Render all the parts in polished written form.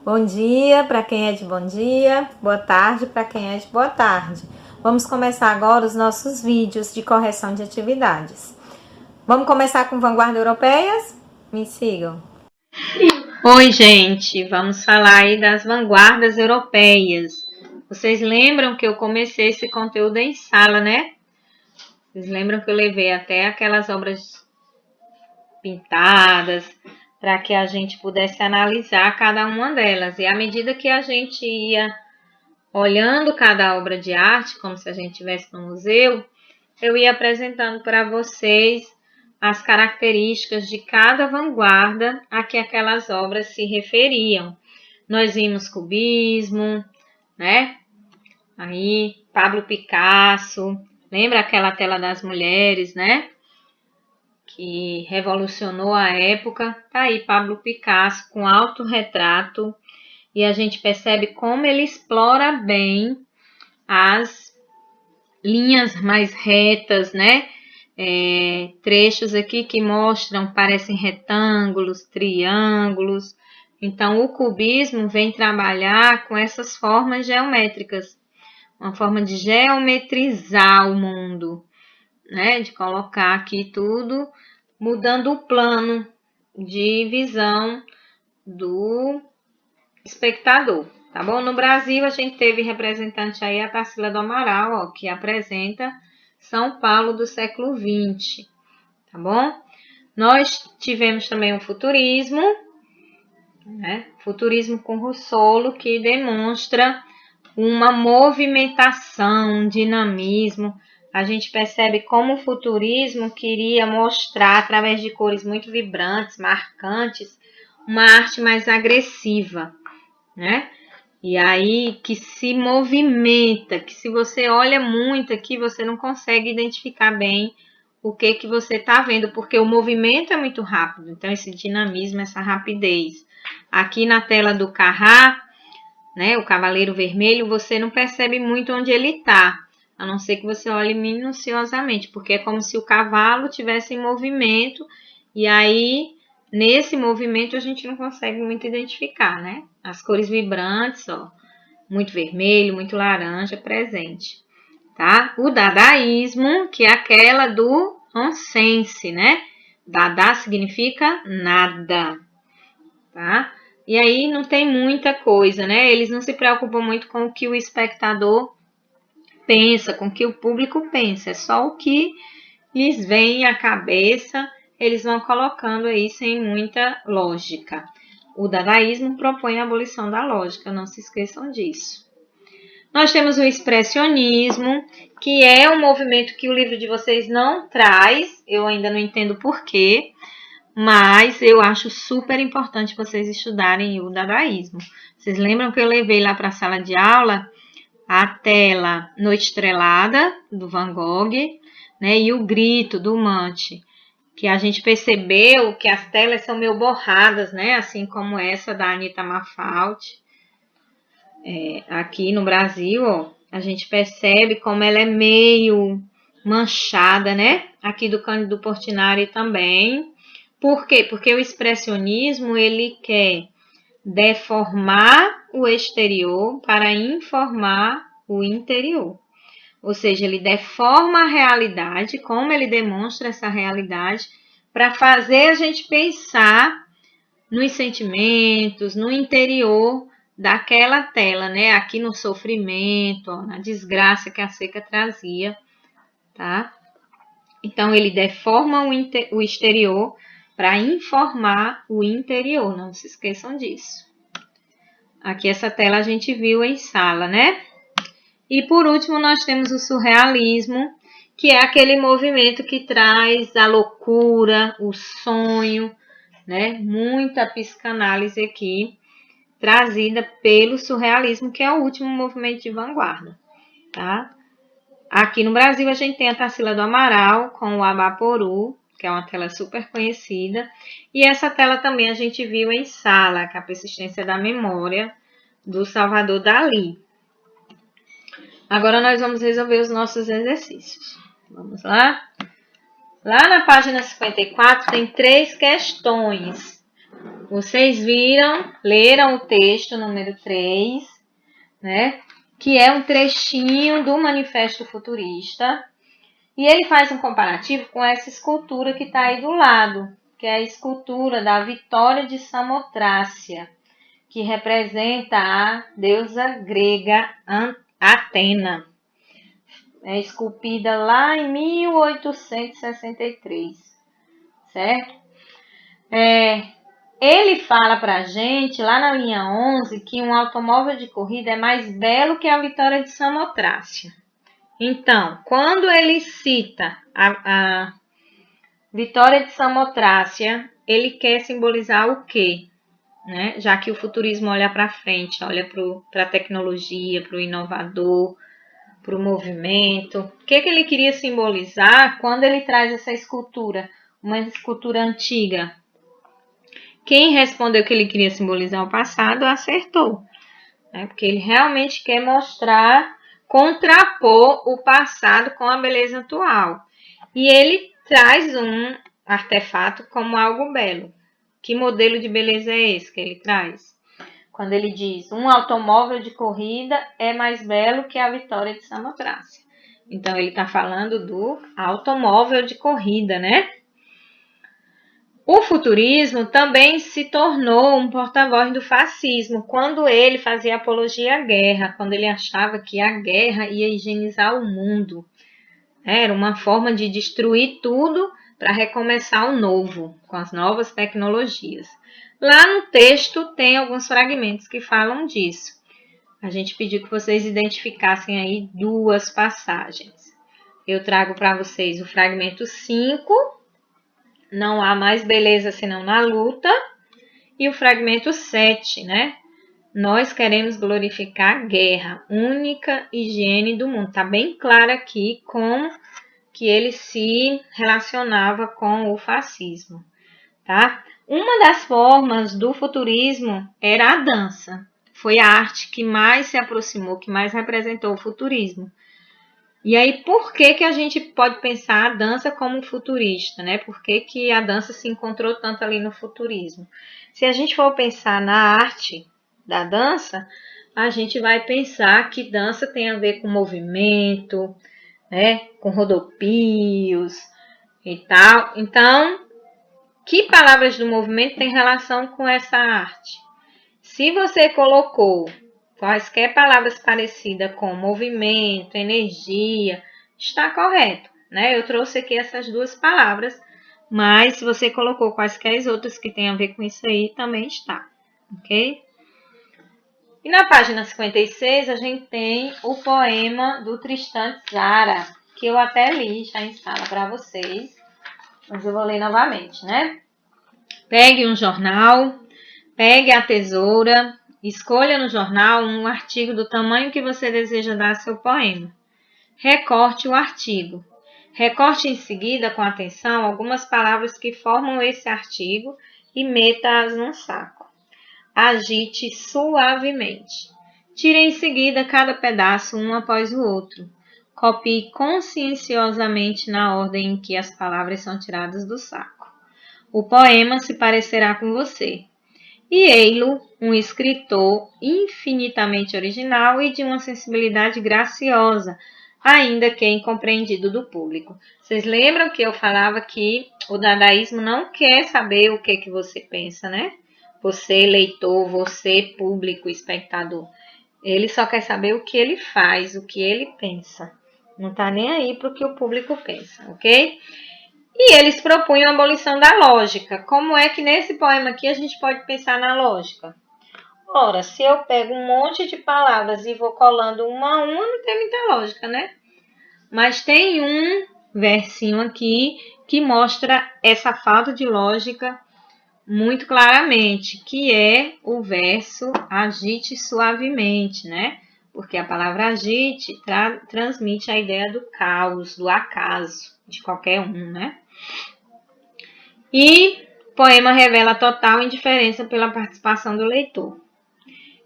Bom dia para quem é de bom dia, boa tarde para quem é de boa tarde. Vamos começar agora os nossos vídeos de correção de atividades. Vamos começar com vanguarda europeias? Me sigam. Oi, gente, vamos falar aí das vanguardas europeias. Vocês lembram que eu comecei esse conteúdo em sala, né? Vocês lembram que eu levei até aquelas obras pintadas para que a gente pudesse analisar cada uma delas. E à medida que a gente ia olhando cada obra de arte, como se a gente estivesse no museu, eu ia apresentando para vocês as características de cada vanguarda a que aquelas obras se referiam. Nós vimos cubismo, né? Aí, Pablo Picasso, lembra aquela tela das mulheres, né? Que revolucionou a época. Tá aí Pablo Picasso com autorretrato e a gente percebe como ele explora bem as linhas mais retas, né? Trechos aqui que mostram, parecem retângulos, triângulos. Então, o cubismo vem trabalhar com essas formas geométricas, uma forma de geometrizar o mundo, né? De colocar aqui tudo, mudando o plano de visão do espectador, tá bom? No Brasil, a gente teve representante aí a Tarsila do Amaral, ó, que apresenta São Paulo do século XX, tá bom? Nós tivemos também o futurismo, né? Futurismo com Russolo, que demonstra uma movimentação, um dinamismo. A gente percebe como o futurismo queria mostrar, através de cores muito vibrantes, marcantes, uma arte mais agressiva, né? E aí que se movimenta, que se você olha muito aqui, você não consegue identificar bem o que você está vendo, porque o movimento é muito rápido. Então, esse dinamismo, essa rapidez. Aqui na tela do Carrá, né, o Cavaleiro Vermelho, você não percebe muito onde ele está, a não ser que você olhe minuciosamente, porque é como se o cavalo tivesse em movimento, e aí, nesse movimento, a gente não consegue muito identificar, né? As cores vibrantes, ó, muito vermelho, muito laranja presente, tá? O dadaísmo, que é aquela do nonsense, né? Dada significa nada, tá? E aí não tem muita coisa, né? Eles não se preocupam muito com o que o espectador pensa, com o que o público pensa. É só o que lhes vem à cabeça, eles vão colocando aí sem muita lógica. O dadaísmo propõe a abolição da lógica, não se esqueçam disso. Nós temos o expressionismo, que é um movimento que o livro de vocês não traz, eu ainda não entendo porquê, mas eu acho super importante vocês estudarem o dadaísmo. Vocês lembram que eu levei lá para a sala de aula a tela Noite Estrelada, do Van Gogh, né, e o Grito, do Munch, que a gente percebeu que as telas são meio borradas, né, assim como essa da Anita Malfatti. Aqui no Brasil, ó, a gente percebe como ela é meio manchada, né? Aqui do Cândido Portinari também. Por quê? Porque o expressionismo, ele quer deformar o exterior para informar o interior. Ou seja, ele deforma a realidade, como ele demonstra essa realidade, para fazer a gente pensar nos sentimentos, no interior daquela tela, né? Aqui no sofrimento, ó, na desgraça que a seca trazia, tá? Então, ele deforma o exterior para informar o interior, não se esqueçam disso. Aqui essa tela a gente viu em sala, né? E por último, nós temos o surrealismo, que é aquele movimento que traz a loucura, o sonho, né? Muita psicanálise aqui, trazida pelo surrealismo, que é o último movimento de vanguarda, tá? Aqui no Brasil a gente tem a Tarsila do Amaral com o Abaporu, que é uma tela super conhecida, e essa tela também a gente viu em sala, que é a persistência da memória, do Salvador Dalí. Agora nós vamos resolver os nossos exercícios. Vamos lá? Lá na página 54 tem 3 questões. Vocês leram o texto número 3, né? Que é um trechinho do Manifesto Futurista. E ele faz um comparativo com essa escultura que está aí do lado, que é a escultura da Vitória de Samotrácia, que representa a deusa grega Atena. É esculpida lá em 1863, certo? Ele fala pra gente, lá na linha 11, que um automóvel de corrida é mais belo que a Vitória de Samotrácia. Então, quando ele cita a Vitória de Samotrácia, ele quer simbolizar o quê? Né? Já que o futurismo olha para frente, olha para a tecnologia, para o inovador, para o movimento. O que ele queria simbolizar quando ele traz essa escultura, uma escultura antiga? Quem respondeu que ele queria simbolizar o passado acertou, né? Porque ele realmente quer mostrar, contrapor o passado com a beleza atual. E ele traz um artefato como algo belo. Que modelo de beleza é esse que ele traz? Quando ele diz, um automóvel de corrida é mais belo que a Vitória de Samotrácia. Então, ele está falando do automóvel de corrida, né? O futurismo também se tornou um porta-voz do fascismo, quando ele fazia apologia à guerra, quando ele achava que a guerra ia higienizar o mundo. Era uma forma de destruir tudo para recomeçar o novo, com as novas tecnologias. Lá no texto tem alguns fragmentos que falam disso. A gente pediu que vocês identificassem aí duas passagens. Eu trago para vocês o fragmento 5, não há mais beleza senão na luta, e o fragmento 7, né? Nós queremos glorificar a guerra, única higiene do mundo. Está bem claro aqui como que ele se relacionava com o fascismo, tá? Uma das formas do futurismo era a dança. Foi a arte que mais se aproximou, que mais representou o futurismo. E aí, por que que a gente pode pensar a dança como futurista, né? Por que que a dança se encontrou tanto ali no futurismo? Se a gente for pensar na arte da dança, a gente vai pensar que dança tem a ver com movimento, né? Com rodopios e tal. Então, que palavras do movimento têm relação com essa arte? Se você colocou quaisquer palavras parecidas com movimento, energia, está correto, né? Eu trouxe aqui essas duas palavras, mas se você colocou quaisquer outras que tenham a ver com isso aí, também está, ok? E na página 56 a gente tem o poema do Tristan Tzara, que eu até li já em sala para vocês, mas eu vou ler novamente, né? Pegue um jornal, pegue a tesoura, escolha no jornal um artigo do tamanho que você deseja dar ao seu poema. Recorte o artigo. Recorte em seguida, com atenção, algumas palavras que formam esse artigo e meta-as num saco. Agite suavemente. Tire em seguida cada pedaço um após o outro. Copie conscienciosamente na ordem em que as palavras são tiradas do saco. O poema se parecerá com você. E ei-lo, um escritor infinitamente original e de uma sensibilidade graciosa, ainda que incompreendido do público. Vocês lembram que eu falava que o dadaísmo não quer saber o que você pensa, né? Você, leitor, você, público, espectador. Ele só quer saber o que ele faz, o que ele pensa. Não está nem aí para o que o público pensa, ok? E eles propunham a abolição da lógica. Como é que nesse poema aqui a gente pode pensar na lógica? Ora, se eu pego um monte de palavras e vou colando uma a uma, não tem muita lógica, né? Mas tem um versinho aqui que mostra essa falta de lógica muito claramente, que é o verso agite suavemente, né? Porque a palavra agite transmite a ideia do caos, do acaso, de qualquer um, né? E o poema revela total indiferença pela participação do leitor.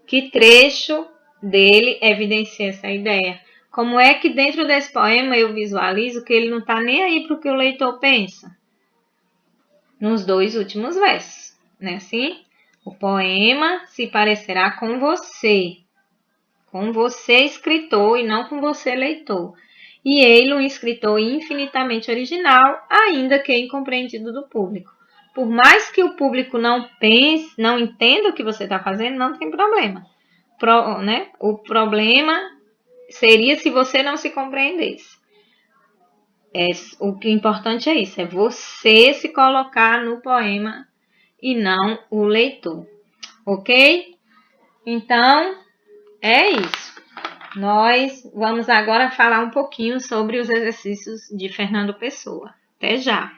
Que trecho dele evidencia essa ideia? Como é que dentro desse poema eu visualizo que ele não está nem aí para o que o leitor pensa? Nos dois últimos versos. né? Assim, o poema se parecerá com você escritor e não com você leitor. E ele, um escritor infinitamente original, ainda que incompreendido do público. Por mais que o público não pense, não entenda o que você está fazendo, não tem problema. Né? O problema seria se você não se compreendesse. O que é importante é isso, é você se colocar no poema e não o leitor, ok? Então, é isso. Nós vamos agora falar um pouquinho sobre os exercícios de Fernando Pessoa. Até já!